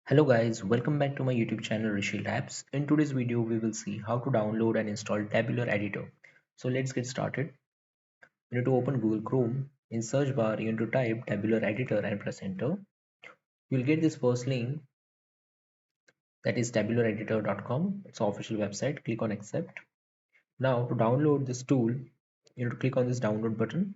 Hello guys, welcome back to my YouTube channel Rishi Labs. In today's video, we will see how to download and install Tabular Editor. So let's get started. You need to open Google Chrome. In search bar, you need to type Tabular Editor and press enter. You'll get this first link, that is tabulareditor.com. It's our official website. Click on accept. Now to download this tool, you need to click on this download button.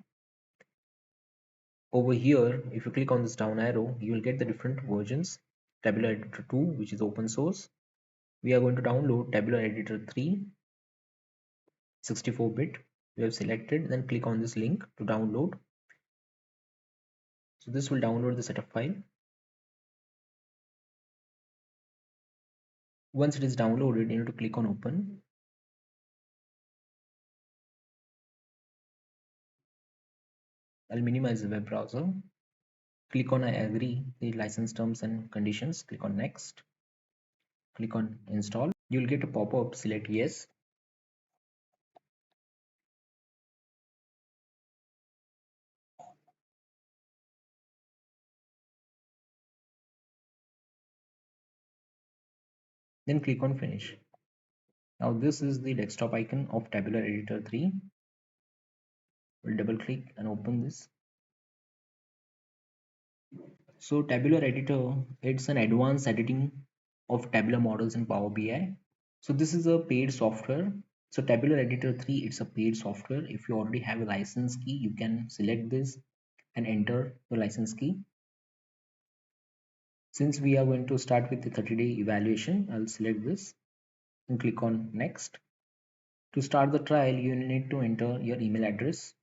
Over here, if you click on this down arrow, you will get the different versions. Tabular Editor 2, which is open source. We are going to download Tabular Editor 3 64-bit. We have selected, then click on this link to download. So this will download the setup file. Once it is downloaded, you need to click on open. I'll minimize the web browser. Click on I agree the license terms and conditions. Click on next. Click on install. You'll get a pop-up, select yes. Then click on finish. Now this is the desktop icon of Tabular Editor 3. We'll double click and open this. So Tabular Editor, it's an advanced editing of tabular models in Power BI. So this is a paid software. So Tabular Editor 3, it's a paid software. If you already have a license key, you can select this and enter the license key. Since we are going to start with the 30-day evaluation, I'll select this and click on next. To start the trial, you need to enter your email address.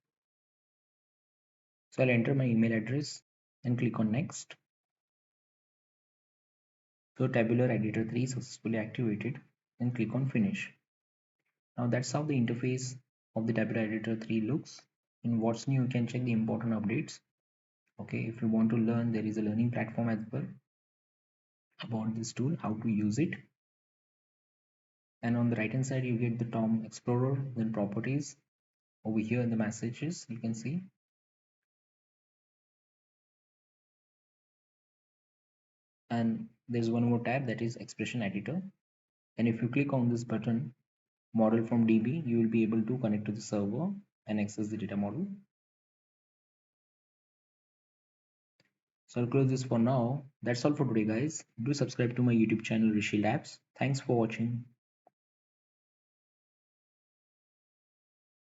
So I'll enter my email address and click on next. So Tabular Editor 3 successfully activated and click on finish. Now that's how the interface of the Tabular Editor 3 looks. In what's new, you can check the important updates. Okay, if you want to learn, there is a learning platform as well about this tool, how to use it. And on the right hand side, you get the Tom Explorer, then properties. Over here in the messages, you can see. And there's one more tab, that is expression editor. And if you click on this button, model from DB, you will be able to connect to the server and access the data model. So I'll close this for now. That's all for today, guys. Do subscribe to my YouTube channel Rishi Labs. Thanks for watching.